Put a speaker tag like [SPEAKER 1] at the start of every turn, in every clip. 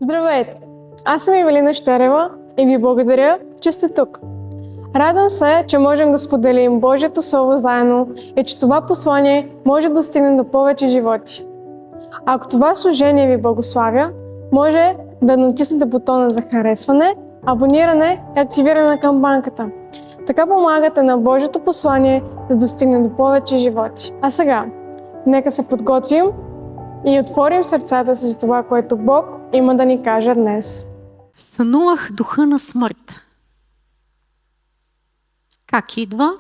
[SPEAKER 1] Здравейте! Аз съм Ивелина Щерева и ви благодаря, че сте тук. Радвам се, че можем да споделим Божието Слово заедно и че това послание може да достигне до повече животи. Ако това служение ви благославя, може да натиснете бутона за харесване, абониране и активиране на камбанката. Така помагате на Божието послание да достигне до повече животи. А сега, нека се подготвим и отворим сърцата си за това, което Бог има да ни каже днес.
[SPEAKER 2] Сънувах духа на смърт. Как идва?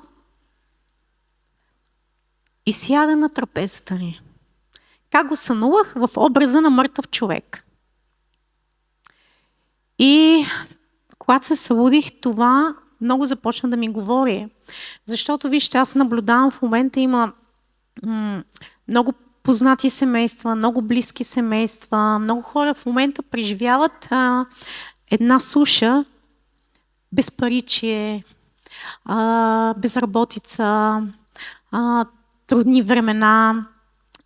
[SPEAKER 2] И сяда на трапезата ни. Как го сънувах? В образа на мъртъв човек. И когато се събудих, това много започна да ми говори. Защото, вижте, аз наблюдавам в момента има много познати семейства, много близки семейства, много хора в момента преживяват една суша, безпаричие, безработица, трудни времена.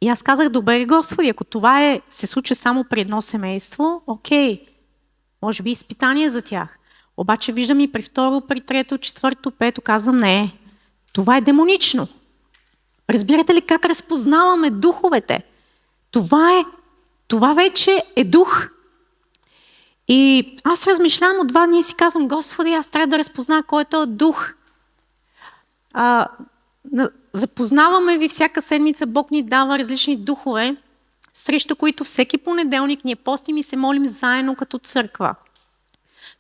[SPEAKER 2] И аз казах, добре, Господи, ако това се случи само при едно семейство, окей, може би изпитание за тях. Обаче виждам и при второ, при трето, четвърто, пето, казвам, не, това е демонично. Разбирате ли как разпознаваме духовете? Това вече е дух. И аз размишлявам от 2 дни и си казвам, Господи, аз трябва да разпозная кой е този дух. Запознаваме ви всяка седмица, Бог ни дава различни духове, срещу които всеки понеделник ние постим и се молим заедно като църква.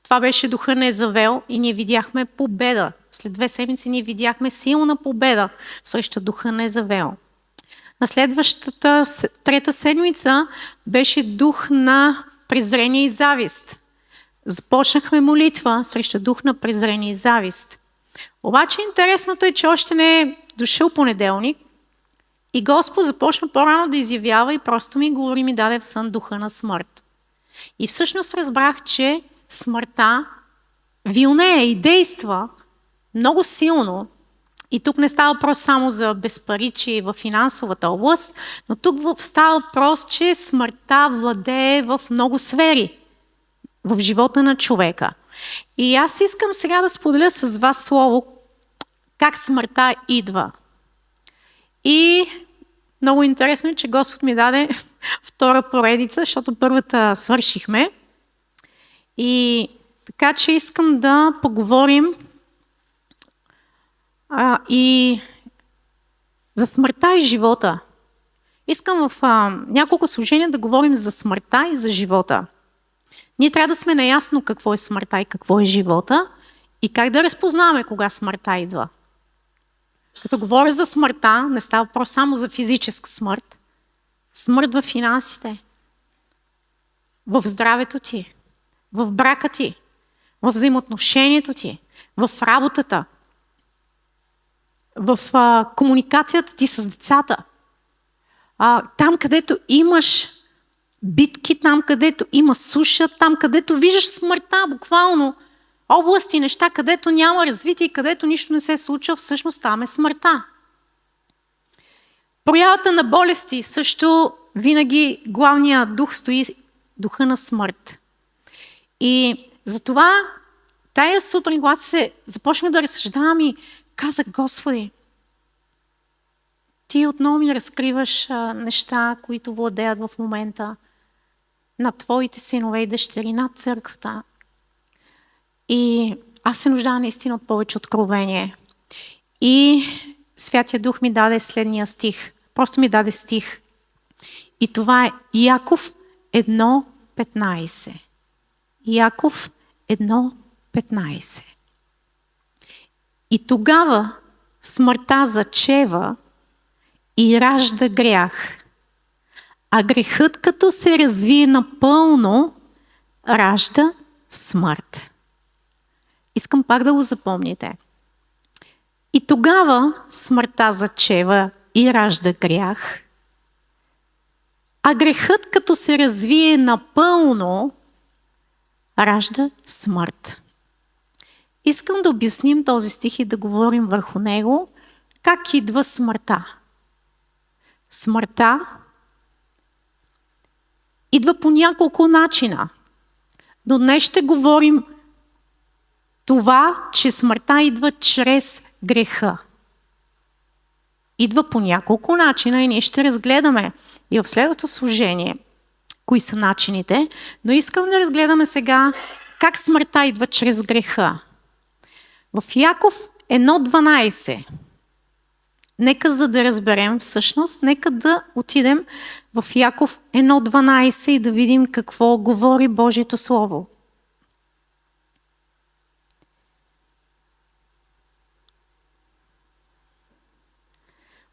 [SPEAKER 2] Това беше духа на Езавел и ние видяхме победа. След 2 седмици ние видяхме силна победа срещу духа на Езавел. На следващата 3 седмица беше дух на презрение и завист. Започнахме молитва срещу дух на презрение и завист. Обаче интересното е, че още не е дошъл понеделник и Господ започна по-рано да изявява и просто ми говори, ми даде в сън духа на смърт. И всъщност разбрах, че смъртта вилнее и действа много силно. И тук не става въпрос само за безпаричие в финансовата област, но тук става въпрос, че смъртта владее в много сфери в живота на човека. И аз искам сега да споделя с вас слово как смъртта идва. И много интересно е, че Господ ми даде втора поредица, защото първата свършихме. И така, че искам да поговорим и за смъртта и живота. Искам в няколко служения да говорим за смъртта и за живота. Ние трябва да сме наясно какво е смъртта и какво е живота и как да разпознаваме кога смъртта идва. Като говоря за смъртта, не става въпрос само за физическа смърт. Смърт в финансите, в здравето ти, в брака ти, в взаимоотношението ти, в работата, в комуникацията ти с децата. Там, където имаш битки, там, където има суша, там, където виждаш смъртта, буквално области, неща, където няма развитие, където нищо не се случва, всъщност там е смъртта. Проявата на болести също винаги главният дух стои духа на смърт. И затова тая сутрин, когато се започна да разсъждавам и казах, Господи, Ти отново ми разкриваш неща, които владеят в момента над Твоите синове и дъщери, над църквата. И аз се нуждавам наистина от повече откровение. И Святия Дух ми даде следния стих. Просто ми даде стих. И това е Яков 1:15. Яков 1:15. И тогава смъртта зачева и ражда грях. А грехът, като се развие напълно, ражда смърт. Искам пак да го запомните. И тогава смъртта зачева и ражда грях. А грехът, като се развие напълно, ражда смърт. Искам да обясним този стих и да говорим върху него, как идва смъртта. Смъртта идва по няколко начина. Но днес ще говорим това, че смъртта идва чрез греха. Идва по няколко начина и ние ще разгледаме и в следващото служение кои са начините, но искам да разгледаме сега как смъртта идва чрез греха. В Яков 1.12. Нека за да разберем всъщност, нека да отидем в Яков 1.12 и да видим какво говори Божието Слово.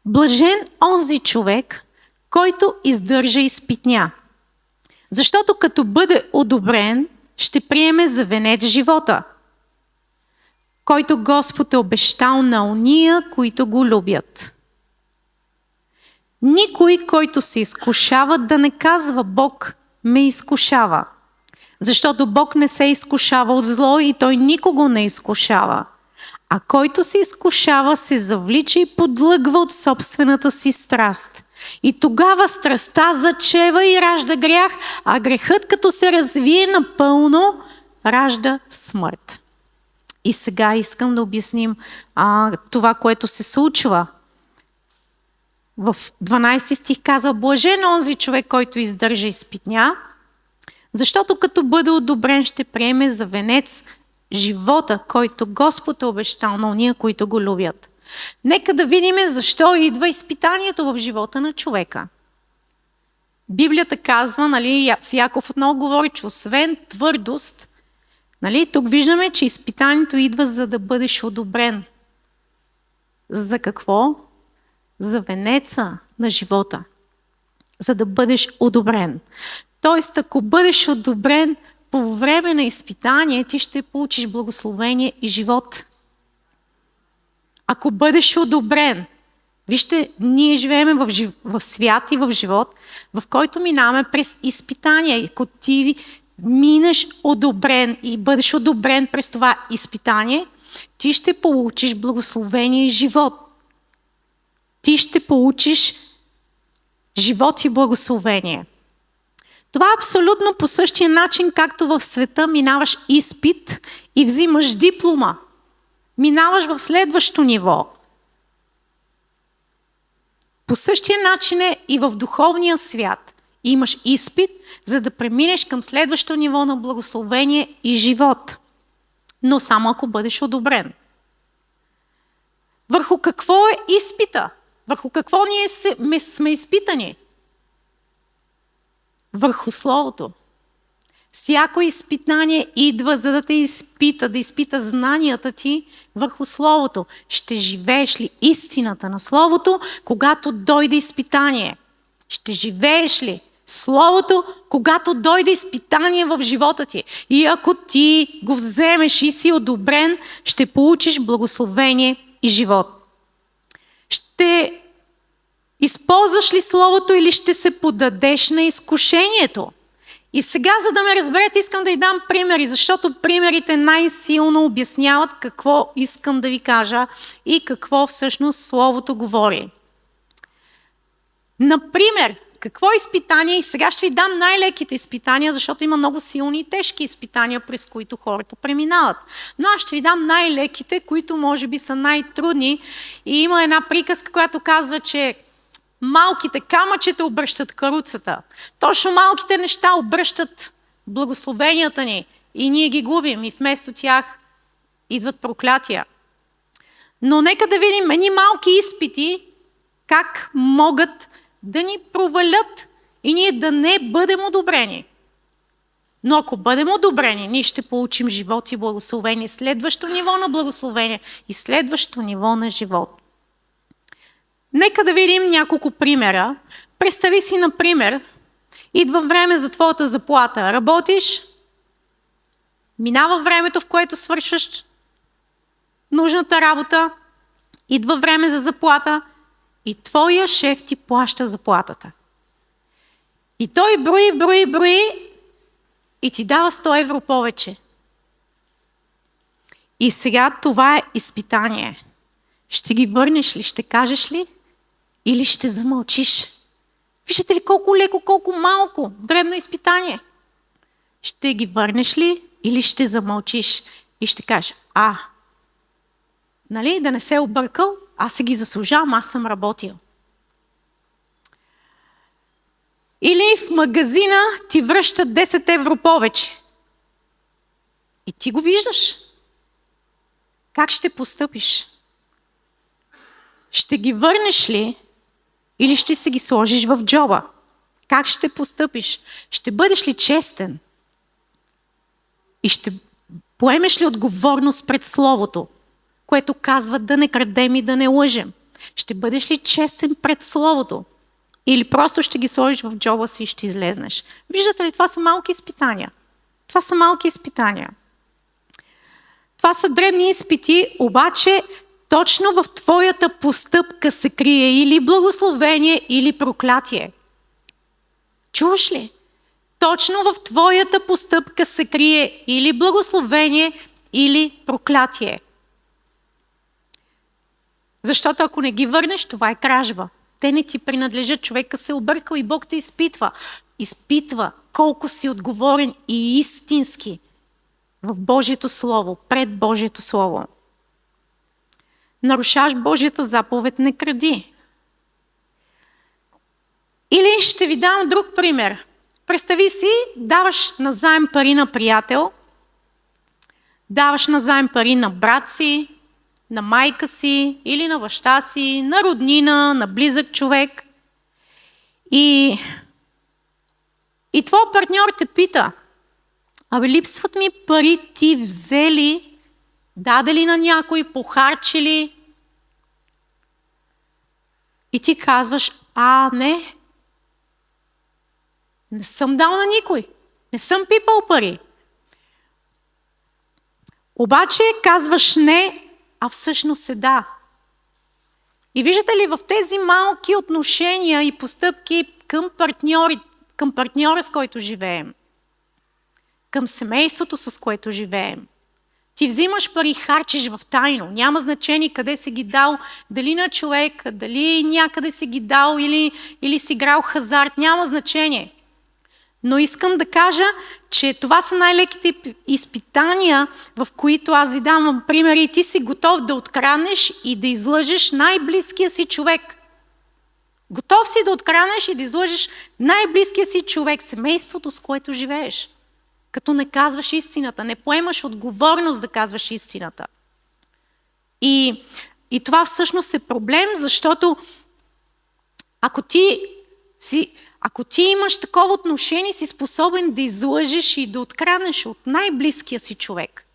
[SPEAKER 2] Блажен онзи човек, който издържа изпитня, защото като бъде одобрен, ще приеме за венец живота, който Господ е обещал на ония, които го любят. Никой, който се изкушава, да не казва Бог ме изкушава, защото Бог не се изкушава от зло и той никого не изкушава. А който се изкушава, се завлича и подлъгва от собствената си страст. И тогава страстта зачева и ражда грях, а грехът, като се развие напълно, ражда смърт. И сега искам да обясним това, което се случва. В 12 стих казва: блажен онзи човек, който издържа изпитня, защото като бъде одобрен, ще приеме за венец живота, който Господ е обещал на ония, които го любят. Нека да видим защо идва изпитанието в живота на човека. Библията казва, в Яков отново говори, че освен твърдост, тук виждаме, че изпитанието идва, за да бъдеш одобрен. За какво? За венеца на живота. За да бъдеш одобрен. Тоест, ако бъдеш одобрен по време на изпитание, ти ще получиш благословение и живот. Ако бъдеш одобрен, вижте, ние живеем в свят и в живот, в който минаваме през изпитания. Ако ти минеш одобрен и бъдеш одобрен през това изпитание, ти ще получиш благословение и живот. Ти ще получиш живот и благословение. Това е абсолютно по същия начин, както в света минаваш изпит и взимаш диплома. Минаваш в следващо ниво. По същия начин е и в духовния свят. Имаш изпит, за да преминеш към следващото ниво на благословение и живот. Но само ако бъдеш одобрен. Върху какво е изпита? Върху какво ние сме изпитани? Върху Словото. Всяко изпитание идва, за да те изпита, да изпита знанията ти върху Словото. Ще живееш ли истината на Словото, когато дойде изпитание? Ще живееш ли Словото, когато дойде изпитание в живота ти? И ако ти го вземеш и си одобрен, ще получиш благословение и живот. Ще използваш ли Словото или ще се подадеш на изкушението? И сега, за да ме разберете, искам да ви дам примери, защото примерите най-силно обясняват какво искам да ви кажа и какво всъщност Словото говори. Например, какво е изпитание? И сега ще ви дам най-леките изпитания, защото има много силни и тежки изпитания, през които хората преминават. Но аз ще ви дам най-леките, които може би са най-трудни. И има една приказка, която казва, че малките камъчета обръщат каруцата. Точно малките неща обръщат благословенията ни и ние ги губим и вместо тях идват проклятия. Но нека да видим едни малки изпити, как могат да ни провалят и ние да не бъдем одобрени. Но ако бъдем одобрени, ние ще получим живот и благословение, следващо ниво на благословение и следващо ниво на живот. Нека да видим няколко примера. Представи си, например, идва време за твоята заплата. Работиш, минава времето, в което свършваш нужната работа, идва време за заплата и твоя шеф ти плаща заплатата. И той брои и ти дава 100 евро повече. И сега това е изпитание. Ще ги върнеш ли? Ще кажеш ли? Или ще замълчиш? Виждате ли колко леко, колко малко дребно изпитание? Ще ги върнеш ли или ще замълчиш и ще кажеш, нали, да не се объркал, аз се ги заслужавам, аз съм работил. Или в магазина ти връщат 10 евро повече. И ти го виждаш. Как ще постъпиш? Ще ги върнеш ли или ще се ги сложиш в джоба? Как ще постъпиш? Ще бъдеш ли честен? И ще поемеш ли отговорност пред Словото, което казва да не крадем и да не лъжем? Ще бъдеш ли честен пред Словото? Или просто ще ги сложиш в джоба си и ще излезнеш? Виждате ли, това са малки изпитания. Това са малки изпитания. Това са дребни изпити, обаче точно в твоята постъпка се крие или благословение, или проклятие. Чуваш ли? Точно в твоята постъпка се крие или благословение, или проклятие. Защото ако не ги върнеш, това е кражба. Те не ти принадлежат, човека се объркал и Бог те изпитва. Изпитва колко си отговорен и истински в Божието Слово, пред Божието Слово. Нарушаш Божията заповед, не кради. Или ще ви дам друг пример. Представи си, даваш назаем пари на приятел, даваш назаем пари на брат си, на майка си или на баща си, на роднина, на близък човек. И твой партньор те пита, липсват ми пари, ти взели, даде ли на някой, похарчили? И ти казваш, не съм дал на никой, не съм пипал пари. Обаче казваш не, а всъщност е да. И виждате ли, в тези малки отношения и постъпки към партньора, с който живеем, към семейството, с което живеем, ти взимаш пари, харчиш в тайно. Няма значение къде си ги дал, дали на човек, дали някъде си ги дал или си играл хазарт, няма значение. Но искам да кажа, че това са най-леките изпитания, в които аз ви давам примери и ти си готов да откраднеш и да излъжеш най-близкия си човек. Готов си да откраднеш и да излъжеш най-близкия си човек, семейството, с което живееш. Като не казваш истината, не поемаш отговорност да казваш истината. И това всъщност е проблем, защото ако ти имаш такова отношение, си способен да излъжеш и да откраднеш от най-близкия си човек.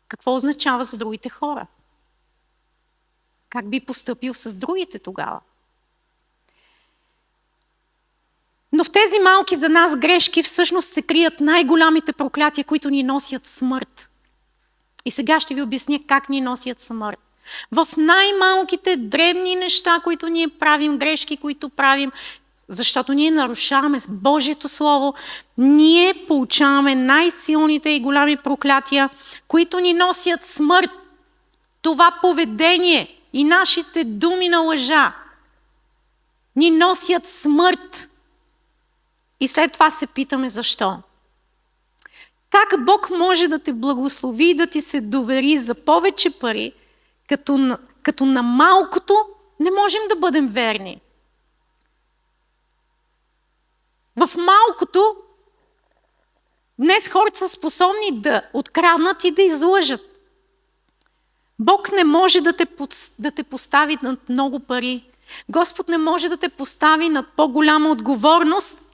[SPEAKER 2] Какво означава за другите хора? Как би постъпил с другите тогава? Но в тези малки за нас грешки всъщност се крият най-голямите проклятия, които ни носят смърт. И сега ще ви обясня как ни носят смърт. В най-малките дребни неща, които ние правим, грешки, които правим, защото ние нарушаваме Божието Слово, ние получаваме най-силните и голями проклятия, които ни носят смърт. Това поведение и нашите думи на лъжа ни носят смърт. И след това се питаме защо. Как Бог може да те благослови и да ти се довери за повече пари, като на малкото не можем да бъдем верни? В малкото днес хората са способни да откраднат и да излъжат. Бог не може да те постави над много пари. Господ не може да те постави над по-голяма отговорност,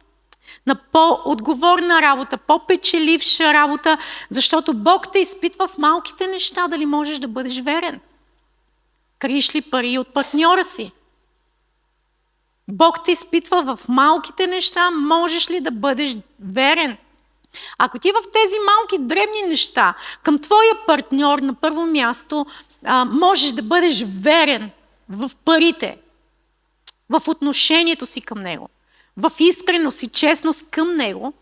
[SPEAKER 2] на по-отговорна работа, по-печеливша работа, защото Бог те изпитва в малките неща дали можеш да бъдеш верен. Криеш ли пари от партньора си? Бог те изпитва в малките неща, можеш ли да бъдеш верен? Ако ти в тези малки дребни неща към твоя партньор на първо място можеш да бъдеш верен в парите, в отношението си към него, в искреност и честност към него,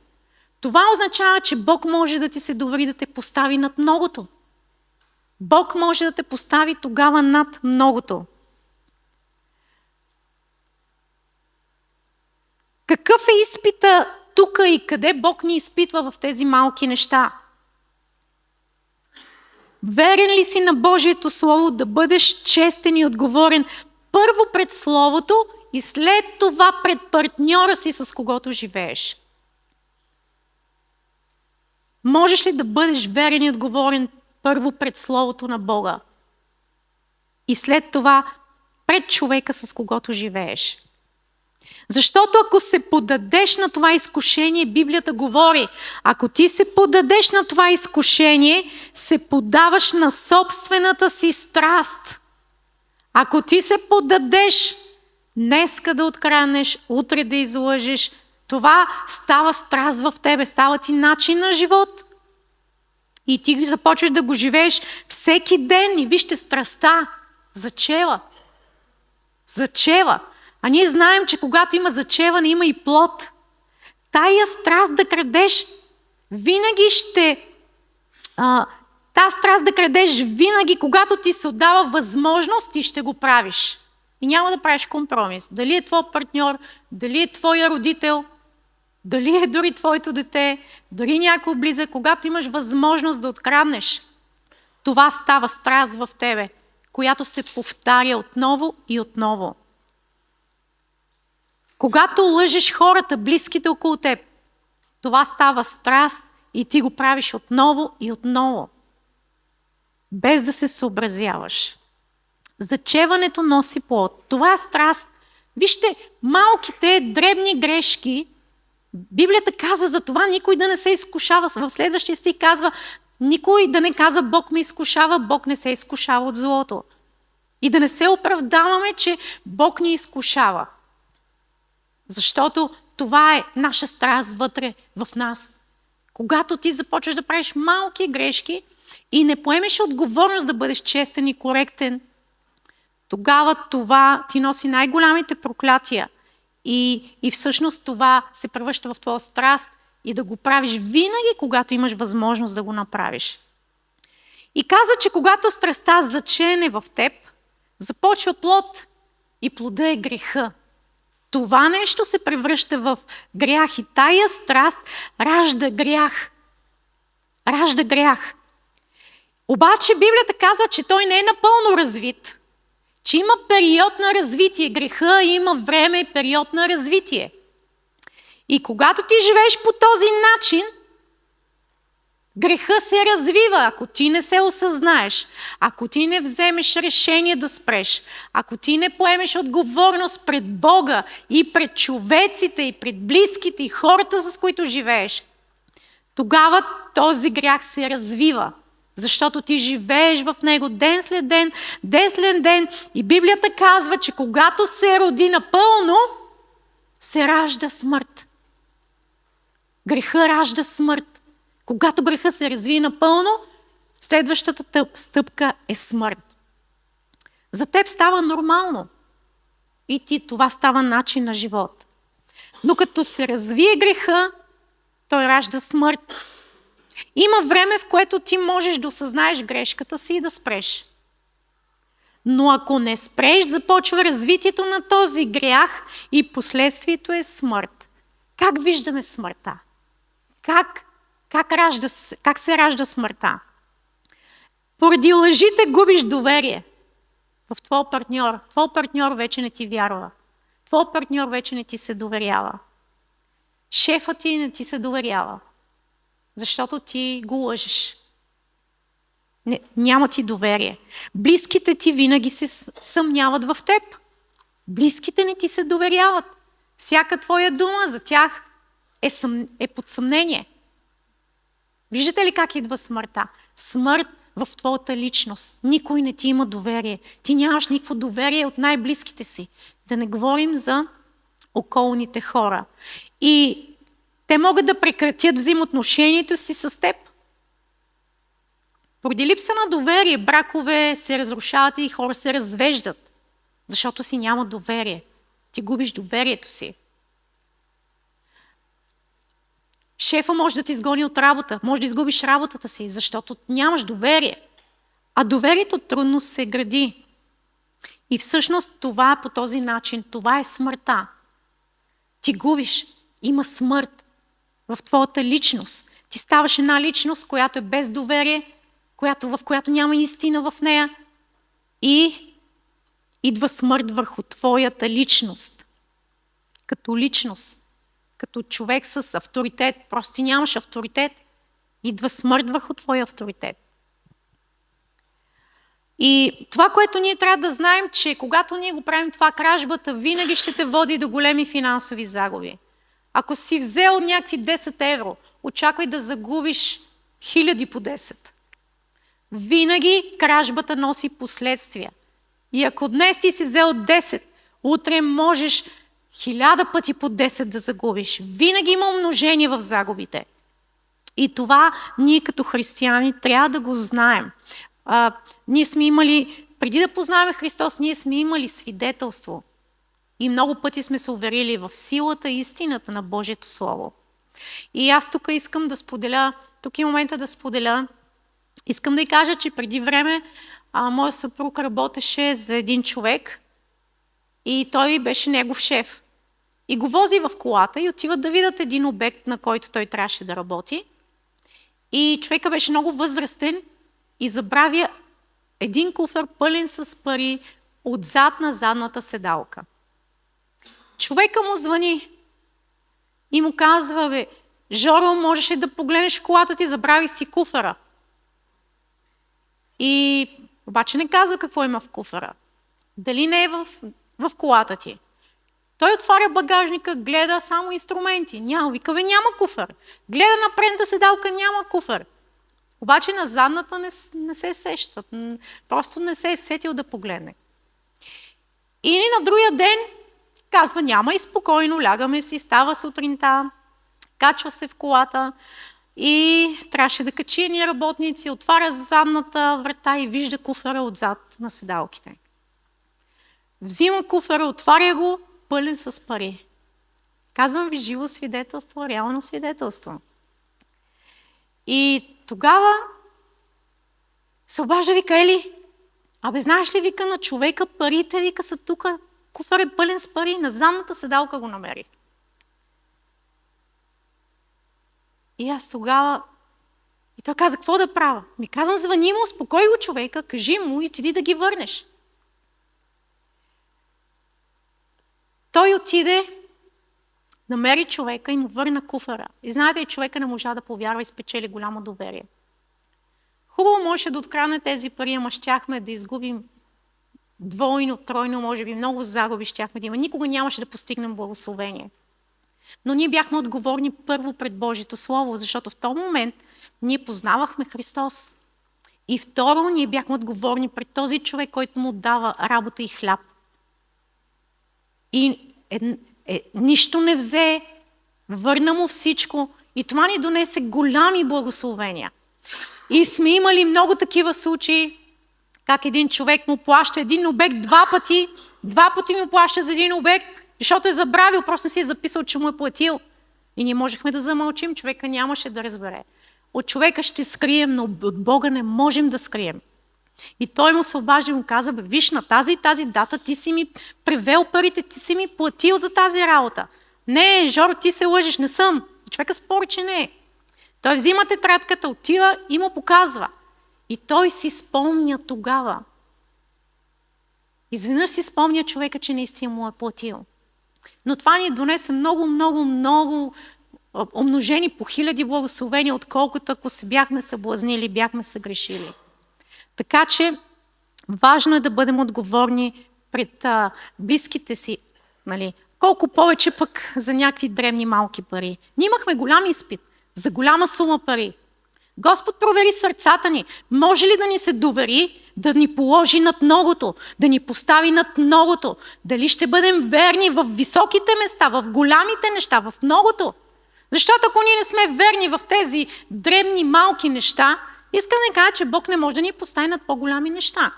[SPEAKER 2] това означава, че Бог може да ти се довери да те постави над многото. Бог може да те постави тогава над многото. Какъв е изпита тук и къде Бог ни изпитва в тези малки неща. Верен ли си на Божието Слово да бъдеш честен и отговорен първо пред Словото и след това пред партньора си, с когото живееш? Можеш ли да бъдеш верен и отговорен първо пред Словото на Бога и след това пред човека, с когото живееш? Защото ако се поддадеш на това изкушение, Библията говори, ако ти се поддадеш на това изкушение, се поддаваш на собствената си страст. Ако ти се поддадеш днеска да откраднеш, утре да излъжеш, това става страст в тебе, става ти начин на живот. И ти започваш да го живееш всеки ден и вижте страстта зачева. Зачева. А ние знаем, че когато има зачеване, има и плод. Тая страст да крадеш винаги ще... Та страст да крадеш винаги, когато ти се отдава възможност, ти ще го правиш. И няма да правиш компромис. Дали е твой партньор, дали е твоя родител, дали е дори твоето дете, дори някой близък, когато имаш възможност да откраднеш, това става страст в тебе, която се повтаря отново и отново. Когато лъжеш хората, близките около теб, това става страст и ти го правиш отново и отново, без да се съобразяваш. Зачеването носи плод. Това е страст. Вижте, малките, дребни грешки, Библията казва за това никой да не се изкушава. В следващия стих казва, никой да не казва Бог ме изкушава, Бог не се изкушава от злото. И да не се оправдаваме, че Бог ни изкушава. Защото това е наша страст вътре в нас. Когато ти започваш да правиш малки грешки и не поемеш отговорност да бъдеш честен и коректен, тогава това ти носи най-голямите проклятия. И всъщност това се превръща в твоя страст и да го правиш винаги, когато имаш възможност да го направиш. И каза, че когато страстта зачене в теб, започва плод и плода е греха. Това нещо се превръща в грях и тая страст ражда грях. Ражда грях. Обаче Библията казва, че той не е напълно развит, че има период на развитие. Греха има време и период на развитие. И когато ти живееш по този начин, греха се развива, ако ти не се осъзнаеш, ако ти не вземеш решение да спреш, ако ти не поемеш отговорност пред Бога и пред човеците, и пред близките, и хората, с които живееш, тогава този грях се развива. Защото ти живееш в него ден след ден, ден след ден. И Библията казва, че когато се роди напълно, се ражда смърт. Греха ражда смърт. Когато греха се разви напълно, следващата стъпка е смърт. За теб става нормално. И ти това става начин на живот. Но като се развие греха, той ражда смърт. Има време, в което ти можеш да осъзнаеш грешката си и да спреш. Но ако не спреш, започва развитието на този грях и последствието е смърт. Как виждаме смъртта? Как се ражда смъртта? Поради лъжите губиш доверие в твой партньор. Твой партньор вече не ти вярва. Твой партньор вече не ти се доверява. Шефът ти не ти се доверява. Защото ти го лъжеш. Няма ти доверие. Близките ти винаги се съмняват в теб. Близките не ти се доверяват. Всяка твоя дума за тях е под съмнение. Виждате ли как идва смъртта? Смърт в твоята личност. Никой не ти има доверие. Ти нямаш никакво доверие от най-близките си. Да не говорим за околните хора. И те могат да прекратят взаимоотношението си с теб. Поради липса на доверие, бракове се разрушават и хора се развеждат. Защото си няма доверие. Ти губиш доверието си. Шефа може да ти изгони от работа, може да изгубиш работата си, защото нямаш доверие. А доверието трудно се гради. И всъщност това по този начин, това е смъртта. Ти губиш, има смърт. в твоята личност. Ти ставаш една личност, която е без доверие, в която няма истина в нея и идва смърт върху твоята личност. Като личност, като човек с авторитет, просто ти нямаш авторитет, идва смърт върху твоя авторитет. И това, което ние трябва да знаем, че когато ние го правим това, кражбата винаги ще те води до големи финансови загуби. Ако си взел някакви 10 евро, очаквай да загубиш 1000 по 10. Винаги кражбата носи последствия. И ако днес ти си взел 10, утре можеш 1000 пъти по 10 да загубиш. Винаги има умножение в загубите. И това ние като християни трябва да го знаем. Ние сме имали, преди да познаваме Христос, ние сме имали свидетелство. И много пъти сме се уверили в силата и истината на Божието Слово. И аз тук искам да споделя, тук е момента да споделя, искам да й кажа, че преди време моят съпруг работеше за един човек и той беше негов шеф. И го вози в колата и отиват да видят един обект, на който той трябваше да работи. И човека беше много възрастен и забравя един куфар пълен с пари отзад на задната седалка. Човека му звъни и му казва: Жоро, можеш ли да погледнеш в колата ти, забрави си куфара. И обаче не казва какво има в куфара. Дали не е в колата ти. Той отваря багажника, гледа само инструменти. Вика: няма куфар. Гледа на предната седалка, няма куфар. Обаче на задната не се сещат. Просто не се е сетил да погледне. И на другия ден казва: няма, и спокойно лягаме си, става сутринта, качва се в колата и трябваше да качи едни работници, отваря задната врата и вижда куфара отзад на седалките. Взима куфара, отваря го, пълен с пари. Казвам ви живо свидетелство, реално свидетелство. И тогава се обажда, вика: Ели, знаеш ли, вика, на човека парите, вика, са тук, куфар е пълен с пари, на задната седалка го намерих. И аз тогава, и той каза: какво да правя? Казвам: звъни му, успокой го човека, кажи му и отиди да ги върнеш. Той отиде, намери човека и му върна куфара. И знаете, човека не можа да повярва и спечели голямо доверие. Хубаво можеше да открадне тези пари, ама щяхме да изгубим двойно, тройно, може би много загуби щяхме да има. Никога нямаше да постигнем благословение. Но ние бяхме отговорни първо пред Божието Слово, защото в този момент ние познавахме Христос. И второ, ние бяхме отговорни пред този човек, който му дава работа и хляб. И нищо не взе, върна му всичко и това ни донесе голями благословения. И сме имали много такива случаи, как един човек му плаща един обект два пъти му плаща за един обект, защото е забравил, просто не си е записал, че му е платил. И ние можехме да замълчим, човека нямаше да разбере. От човека ще скрием, но от Бога не можем да скрием. И той му се обажда и му каза: виж, на тази дата ти си ми превел парите, ти си ми платил за тази работа. Не, Жоро, ти се лъжиш, не съм. И човека спори, че не е. Той взима тетрадката, отива и му показва. И той си спомня тогава. Изведнъж си спомня човека, че наистина му е платил. Но това ни донесе много, много, много умножени по 1000 благословения, отколкото ако се бяхме съблазнили, бяхме съгрешили. Така че важно е да бъдем отговорни пред близките си. Нали? Колко повече пък за някакви древни малки пари. Ние имахме голям изпит за голяма сума пари. Господ провери сърцата ни. Може ли да ни се довери, да ни положи над многото, да ни постави над многото? Дали ще бъдем верни в високите места, в голямите неща, в многото? Защото ако ние не сме верни в тези древни малки неща, искам да кажа, че Бог не може да ни постави над по-голями неща.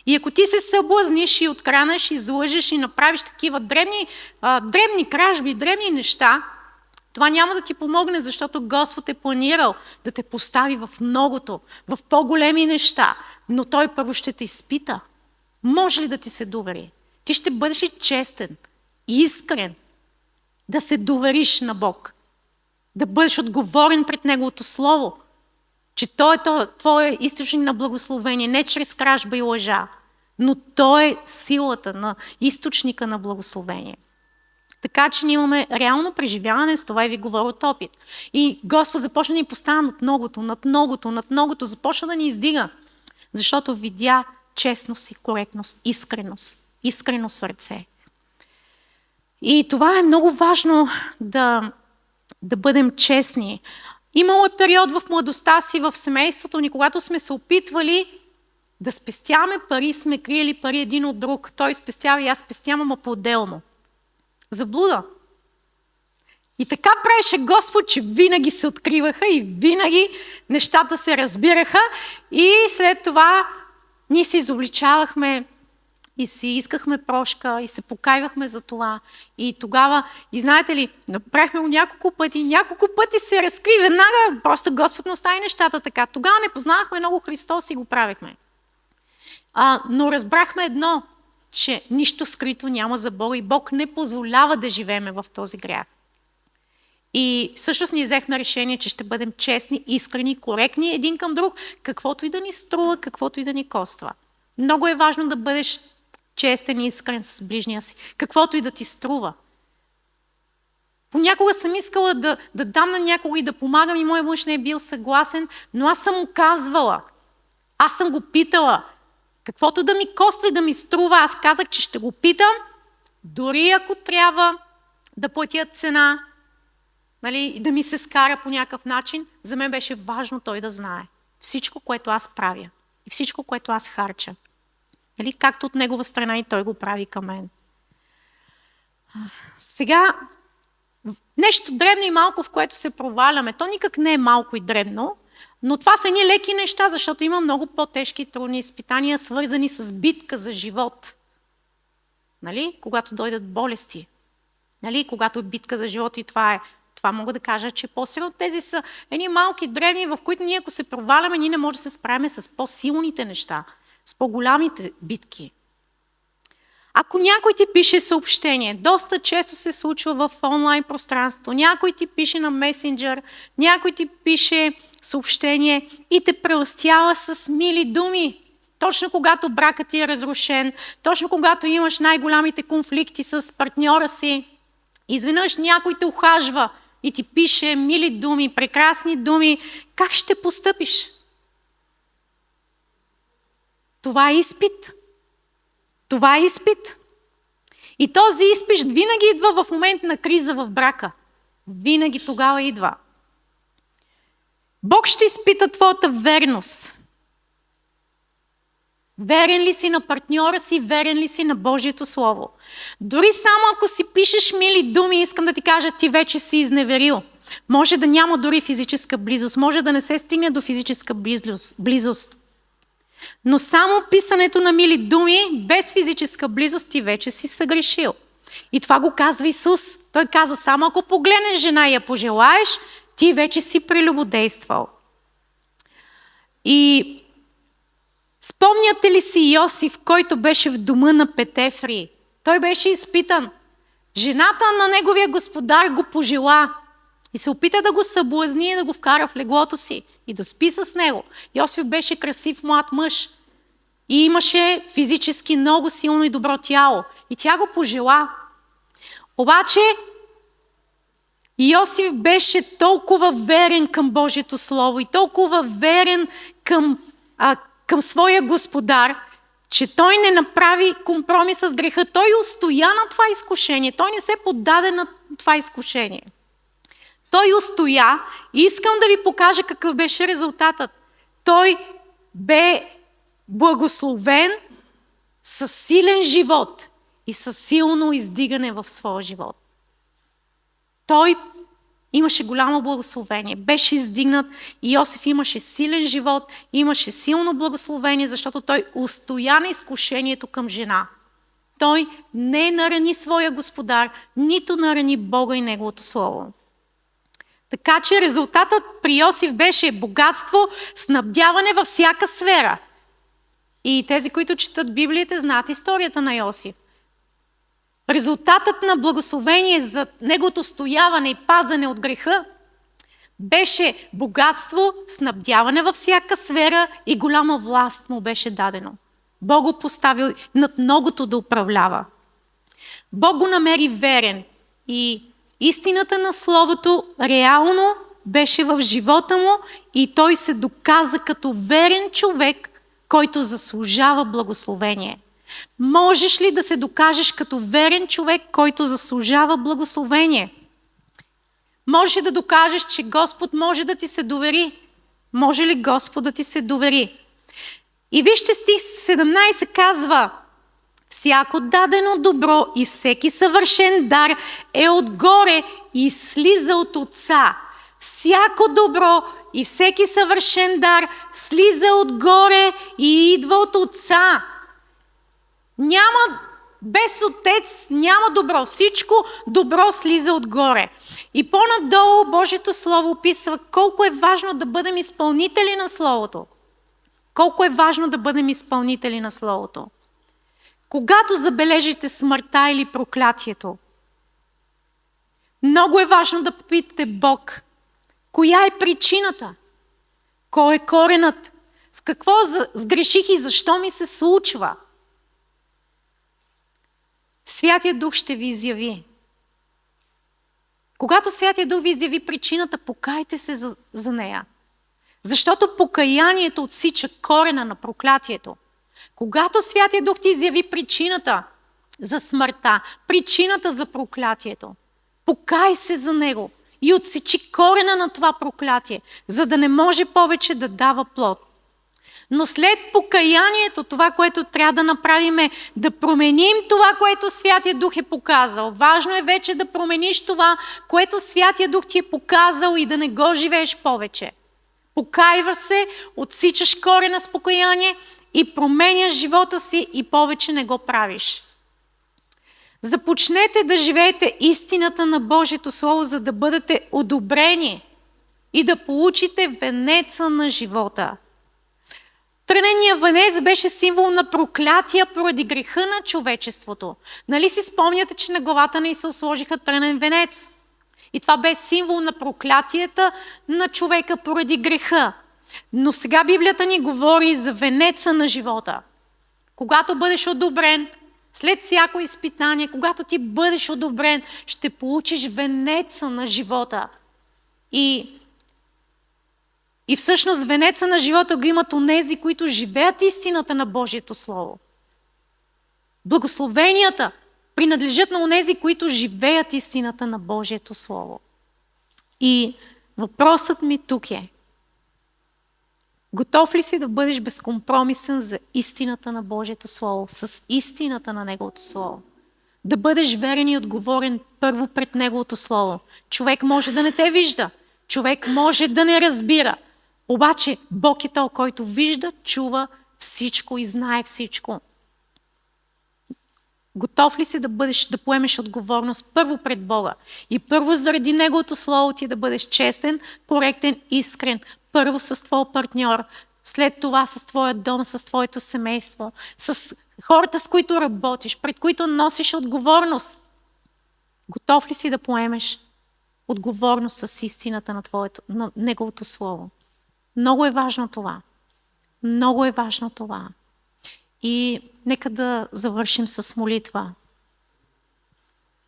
[SPEAKER 2] И ако ти се съблазниш и откранеш, и излъжеш и направиш такива древни кражби, древни неща, това няма да ти помогне, защото Господ е планирал да те постави в многото, в по-големи неща, но Той първо ще те изпита. Може ли да ти се довери? Ти ще бъдеш и честен, и искрен да се довериш на Бог. да бъдеш отговорен пред Неговото Слово, че Той е твой източник на благословение, не чрез кражба и лъжа, но Той е силата на източника на благословение. Така че ние имаме реално преживяване с това и ви говоря от опит. И Господ започна да ни поставя над многото, започна да ни издига, защото видя честност и коректност, искрено сърце. И това е много важно да бъдем честни. Имало е период в младостта си, в семейството ни, когато сме се опитвали да спестяваме пари, сме криели пари един от друг. Той спестява и аз спестявам, ама по-отделно. Заблуда. И така правеше Господ, че винаги се откриваха и винаги нещата се разбираха и след това ние се изобличавахме и си искахме прошка и се покайвахме за това. И тогава, и знаете ли, направихме го няколко пъти се разкри веднага, просто Господ не остави нещата така. Тогава не познавахме много Христос и го правихме. Но разбрахме едно, че нищо скрито няма за Бога и Бог не позволява да живееме в този грях. И всъщност ние взехме решение, че ще бъдем честни, искрени, коректни един към друг, каквото и да ни струва, каквото и да ни коства. Много е важно да бъдеш честен и искрен с ближния си, каквото и да ти струва. Понякога съм искала да дам на някого и да помагам и мой мъж не е бил съгласен, но аз съм му казвала, аз съм го питала, каквото да ми коства и да ми струва, аз казах, че ще го питам, дори ако трябва да платя цена, нали, да ми се скара по някакъв начин, за мен беше важно той да знае всичко, което аз правя и всичко, което аз харча. Нали, както от негова страна и той го прави към мен. Сега, нещо дребно и малко, в което се проваляме, то никак не е малко и дребно, но това са едни леки неща, защото има много по-тежки и трудни изпитания, свързани с битка за живот. Нали? Когато дойдат болести. Нали? Когато е битка за живот и това мога да кажа, че по-силно. Тези са едни малки древни, в които ние ако се проваляме, ние не можем да се справим с по-силните неща, с по-голямите битки. Ако някой ти пише съобщение, доста често се случва в онлайн пространство, някой ти пише на месенджер, някой ти пише съобщение и те прелъстява с мили думи. Точно когато бракът ти е разрушен, точно когато имаш най-голямите конфликти с партньора си, изведнъж някой те ухажва и ти пише мили думи, прекрасни думи, как ще постъпиш? Това е изпит. Това е изпит. И този изпит винаги идва в момент на криза в брака. Винаги тогава идва. Бог ще изпита твоята верност. Верен ли си на партньора си, верен ли си на Божието Слово? Дори само ако си пишеш мили думи, искам да ти кажа, ти вече си изневерил. Може да няма дори физическа близост, може да не се стигне до физическа близост. Но само писането на мили думи, без физическа близост, ти вече си съгрешил. И това го казва Исус. Той каза, само ако погледнеш жена и я пожелаеш, ти вече си прелюбодействал. И спомняте ли си Йосиф, който беше в дома на Петефри? Той беше изпитан. Жената на неговия господар го пожела и се опита да го съблазни и да го вкара в леглото си и да спи с него. Йосиф беше красив млад мъж и имаше физически много силно и добро тяло. И тя го пожела. Обаче Йосиф беше толкова верен към Божието Слово и толкова верен към своя господар, че той не направи компромис с греха. Той устоя на това изкушение. Той не се поддаде на това изкушение. Той устоя и искам да ви покажа какъв беше резултатът. Той бе благословен със силен живот и със силно издигане в своя живот. Той имаше голямо благословение, беше издигнат и Йосиф имаше силен живот, имаше силно благословение, защото той устоя на изкушението към жена. Той не нарани своя господар, нито нарани Бога и Неговото Слово. Така че резултатът при Йосиф беше богатство, снабдяване във всяка сфера. И тези, които четат Библията, знаят историята на Йосиф. Резултатът на благословение за неговото стояване и пазане от греха Беше богатство, снабдяване във всяка сфера и голяма власт му беше дадено. Бог го поставил над многото да управлява. Бог го намери верен и истината на Словото реално беше в живота му и той се доказа като верен човек, който заслужава благословение. Можеш ли да се докажеш като верен човек, който заслужава благословение? Можеш ли да докажеш, че Господ може да ти се довери? Може ли Господ да ти се довери? И вижте, стих 17 казва: всяко дадено добро и всеки съвършен дар е отгоре и слиза от Отца. Всяко добро и всеки съвършен дар слиза отгоре и идва от Отца. Без Отец няма добро. Всичко добро слиза отгоре. И по-надолу Божието Слово описва колко е важно да бъдем изпълнители на Словото. Колко е важно да бъдем изпълнители на Словото. Когато забележите смъртта или проклятието, много е важно да попитате Бог, коя е причината? Кой е коренът? В какво сгреших и защо ми се случва? Святия Дух ще ви изяви. Когато Святия Дух ви изяви причината, покайте се за нея. Защото покаянието отсича корена на проклятието. Когато Святия Дух ти изяви причината за смъртта, причината за проклятието, покай се за него и отсечи корена на това проклятие, за да не може повече да дава плод. Но след покаянието, това, което трябва да направим е да променим това, което Святия Дух е показал. Важно е вече да промениш това, което Святия Дух ти е показал и да не го живееш повече. Покайваш се, отсичаш корена с покаяние и променяш живота си и повече не го правиш. Започнете да живеете истината на Божието Слово, за да бъдете одобрени и да получите венеца на живота. Тръненият венец беше символ на проклятия поради греха на човечеството. Нали си спомняте, че на главата на Исус сложиха трънен венец? И това бе символ на проклятията на човека поради греха. Но сега Библията ни говори за венеца на живота. Когато бъдеш одобрен, след всяко изпитание, когато ти бъдеш одобрен, ще получиш венеца на живота. И всъщност венеца на живота го имат онези, които живеят истината на Божието Слово. Благословенията принадлежат на онези, които живеят истината на Божието Слово. И въпросът ми тук е: готов ли си да бъдеш безкомпромисен за истината на Божието Слово, с истината на Неговото Слово? Да бъдеш верен и отговорен първо пред Неговото Слово. Човек може да не те вижда, човек може да не разбира, обаче Бог е той, който вижда, чува всичко и знае всичко. Готов ли си да поемеш отговорност първо пред Бога и първо заради Неговото Слово ти да бъдеш честен, коректен, искрен, първо с твой партньор, след това с твоя дом, с твоето семейство, с хората, с които работиш, пред които носиш отговорност. Готов ли си да поемеш отговорност с истината на Неговото Слово? Много е важно това. Много е важно това. И нека да завършим с молитва.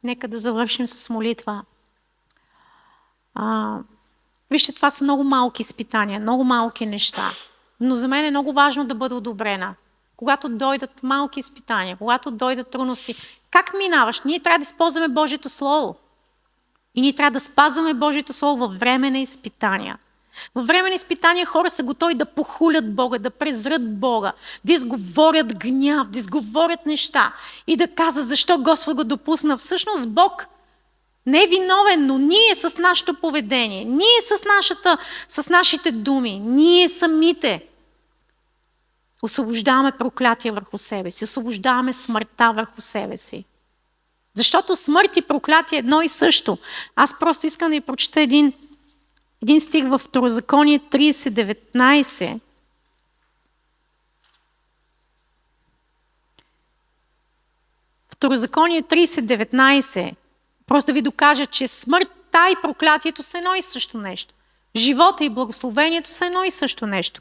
[SPEAKER 2] Нека да завършим с молитва. Вижте, това са много малки изпитания, много малки неща. Но за мен е много важно да бъда одобрена. Когато дойдат малки изпитания, когато дойдат трудности, как минаваш? Ние трябва да използваме Божието Слово. И ние трябва да спазваме Божието Слово във време на изпитания. Във време на изпитания хора са готови да похулят Бога, да презрат Бога, да изговорят гняв, да изговорят неща и да казват защо Господ го допусна. Всъщност Бог не е виновен, но ние с нашето поведение, ние с нашите думи, ние самите освобождаваме проклятие върху себе си, освобождаваме смъртта върху себе си. Защото смърт и проклятие е едно и също. Аз просто искам да ви прочета един стих в Второзаконие 30:19. Второзаконие 30:19. Просто да ви докажа, че смъртта и проклятието са едно и също нещо. Живота и благословението са едно и също нещо.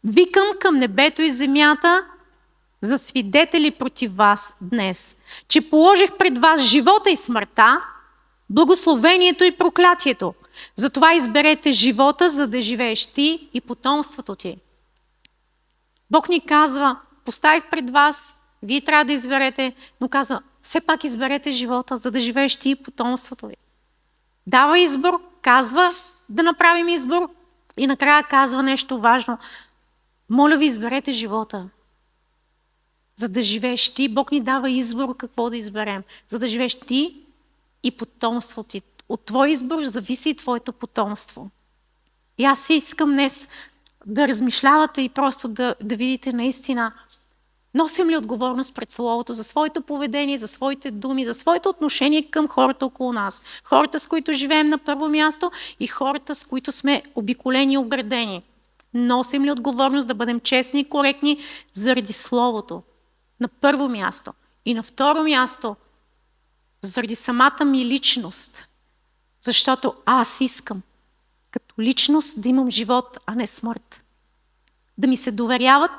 [SPEAKER 2] Викам към небето и земята за свидетели против вас днес, че положих пред вас живота и смъртта, благословението и проклятието. Затова изберете живота, за да живееш ти и потомството ти. Бог ни казва, поставих пред вас, вие трябва да изберете, но казва, все пак изберете живота, за да живееш ти и потомството ви. Дава избор, казва да направим избор и накрая казва нещо важно. Моля ви, изберете живота, за да живееш ти. Бог ни дава избор какво да изберем, за да живееш ти и потомството ти. От твой избор зависи и твоето потомство. И аз искам днес да размишлявате и просто да видите наистина, носим ли отговорност пред Словото за своето поведение, за своите думи, за своето отношение към хората около нас. Хората, с които живеем на първо място и хората, с които сме обиколени и обградени. Носим ли отговорност да бъдем честни и коректни заради Словото? На първо място. И на второ място, заради самата ми личност. Защото аз искам като личност да имам живот, а не смърт. Да ми се доверяват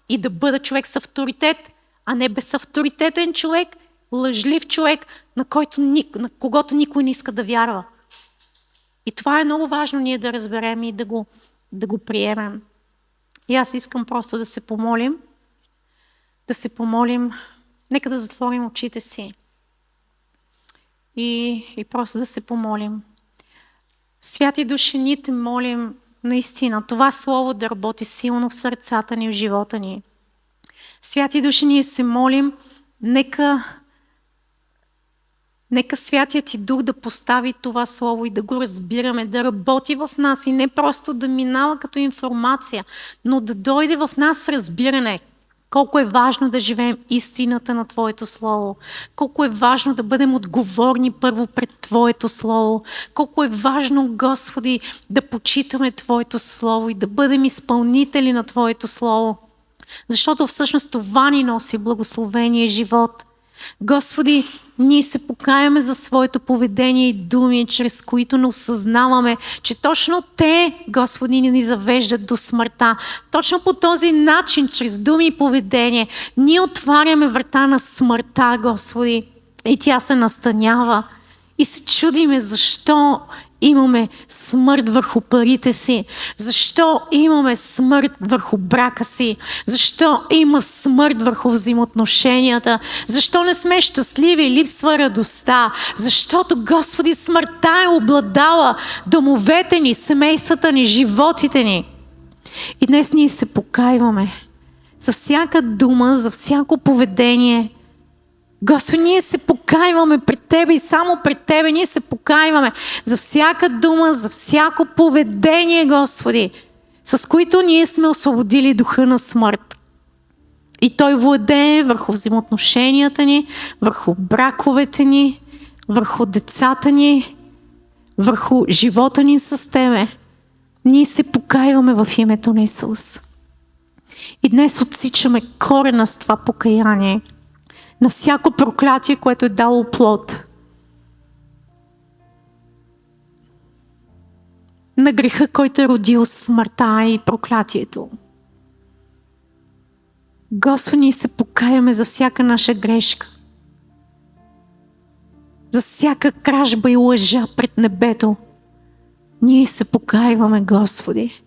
[SPEAKER 2] и да бъда човек с авторитет, а не безавторитетен човек, лъжлив човек, на когото никой не иска да вярва. И това е много важно ние да разберем и да го приемем. И аз искам просто да се помолим. Да се помолим. Нека да затворим очите си. И просто да се помолим. Святи души, ние те молим наистина това Слово да работи силно в сърцата ни, в живота ни. Святи души, ние се молим, нека Святият ти Дух да постави това Слово и да го разбираме, да работи в нас и не просто да минава като информация, но да дойде в нас с разбиране. Колко е важно да живеем истината на Твоето Слово. Колко е важно да бъдем отговорни първо пред Твоето Слово. Колко е важно, Господи, да почитаме Твоето Слово и да бъдем изпълнители на Твоето Слово. Защото всъщност това ни носи благословение и живот. Господи, ние се покаяме за своето поведение и думи, чрез които не осъзнаваме, че точно те, Господи, ни завеждат до смъртта. Точно по този начин, чрез думи и поведение, ние отваряме врата на смъртта, Господи, и тя се настанява. И се чудиме защо имаме смърт върху парите си, защо имаме смърт върху брака си, защо има смърт върху взаимоотношенията, защо не сме щастливи, липсва радостта, защото, Господи, смъртта е обладала домовете ни, семействата ни, животите ни. И днес ние се покайваме за всяка дума, за всяко поведение. Господи, ние се покайваме пред Тебе и само пред Тебе ние се покайваме за всяка дума, за всяко поведение, Господи, с които ние сме освободили духа на смърт. И той владее върху взаимоотношенията ни, върху браковете ни, върху децата ни, върху живота ни с Тебе. Ние се покайваме в името на Исус. И днес отсичаме корена с това покаяние на всяко проклятие, което е дало плод. На греха, който е родил смъртта и проклятието. Господи, ние се покаяме за всяка наша грешка. За всяка кражба и лъжа пред небето. Ние се покайваме, Господи.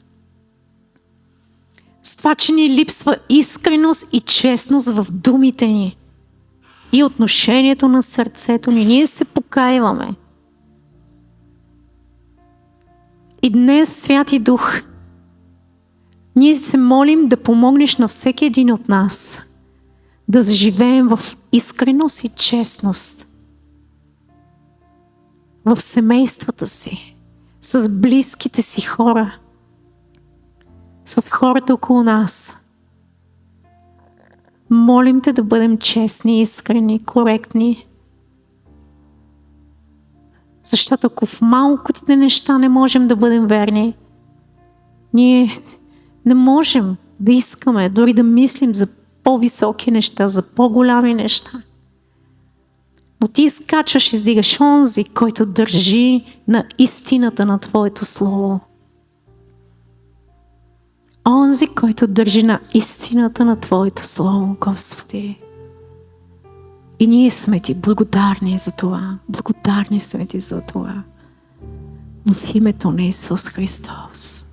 [SPEAKER 2] С това, че ни липсва искреност и честност в думите ни и отношението на сърцето ни. Ние се покайваме. И днес, Святи Дух, ние се молим да помогнеш на всеки един от нас да заживеем в искреност и честност в семействата си, с близките си хора, с хората около нас. Молим Те да бъдем честни, искрени, коректни. Защото ако в малките неща не можем да бъдем верни, ние не можем да искаме, дори да мислим за по-високи неща, за по-голями неща. Но Ти изкачваш, издигаш онзи, който държи на истината на Твоето Слово. онзи, който държи на истината на Твоето Слово, Господи. И ние сме Ти благодарни за това. Благодарни сме Ти за това. В името на Исус Христос.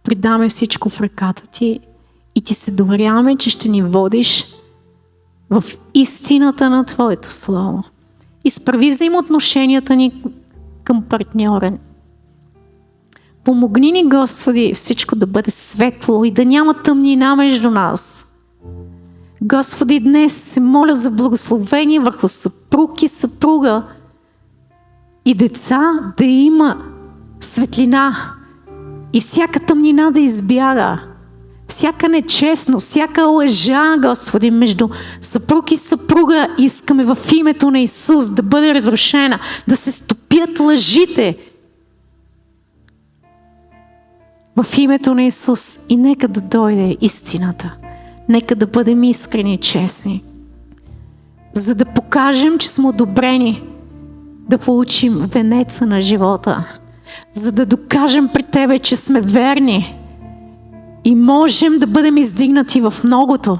[SPEAKER 2] Предаме всичко в ръката Ти и Ти се доверяваме, че ще ни водиш в истината на Твоето Слово. Изправи взаимоотношенията ни към партньора. Помогни ни, Господи, всичко да бъде светло и да няма тъмнина между нас. Господи, днес се моля за благословение върху съпруг и съпруга и деца, да има светлина и всяка тъмнина да избяга. Всяка нечестност, всяка лъжа, Господи, между съпруг и съпруга искаме в името на Исус да бъде разрушена, да се стопят лъжите в името на Исус и нека да дойде истината. Нека да бъдем искрени и честни, за да покажем, че сме одобрени да получим венеца на живота, за да докажем пред Тебе, че сме верни и можем да бъдем издигнати в многото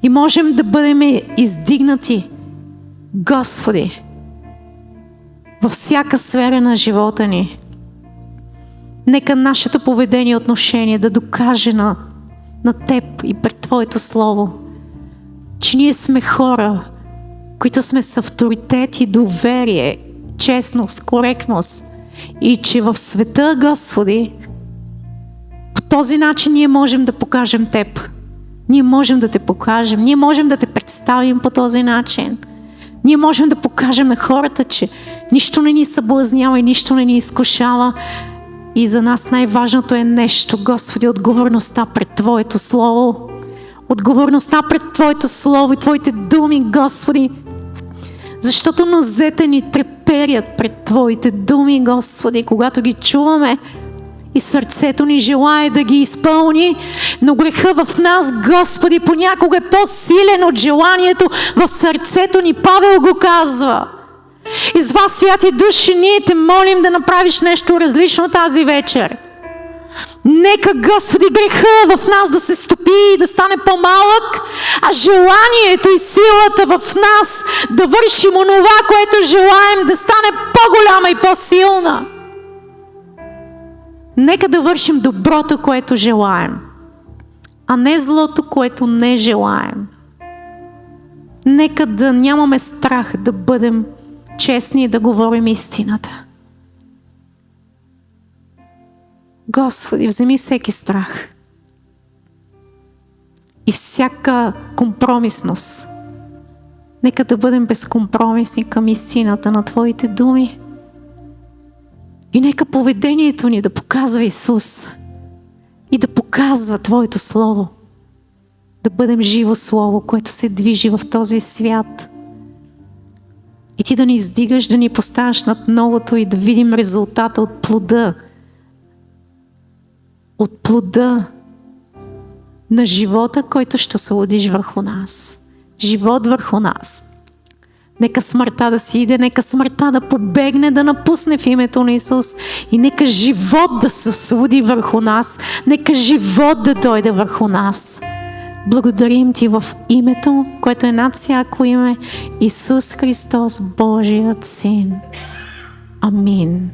[SPEAKER 2] и можем да бъдем издигнати, Господи, във всяка сфера на живота ни. Нека нашето поведение и отношение да докаже на Теб и пред Твоето Слово, че ние сме хора, които сме с авторитет и доверие, честност, коректност и че в света, Господи, по този начин ние можем да покажем Теб. Ние можем да Те покажем, ние можем да Те представим по този начин. Ние можем да покажем на хората, че нищо не ни съблазнява и нищо не ни изкушава. И за нас най-важното е нещо, Господи, отговорността пред Твоето Слово. Отговорността пред Твоето Слово и Твоите думи, Господи. Защото нозете ни треперят пред Твоите думи, Господи, когато ги чуваме и сърцето ни желае да ги изпълни, но греха в нас, Господи, понякога е по-силен от желанието в сърцето ни. Павел го казва. И с вас, святи души, ние Те молим да направиш нещо различно тази вечер. Нека, Господи, греха в нас да се стопи и да стане по-малък, а желанието и силата в нас да вършим онова, което желаем, да стане по-голяма и по-силна. Нека да вършим доброто, което желаем, а не злото, което не желаем. Нека да нямаме страх да бъдем честни и да говорим истината. Господи, вземи всеки страх и всяка компромисност. Нека да бъдем безкомпромисни към истината на Твоите думи. И нека поведението ни да показва Исус и да показва Твоето Слово. Да бъдем живо Слово, което се движи в този свят. И Ти да ни издигаш, да ни поставяш над многото и да видим резултата от плода. От плода на живота, който ще се родиш върху нас. Живот върху нас. Нека смъртта да си иде, нека смъртта да побегне, да напусне в името на Исус. И нека живот да се освободи върху нас. Нека живот да дойде върху нас. Благодарим Ти в името, което е над всяко име, Исус Христос, Божият Син. Амин.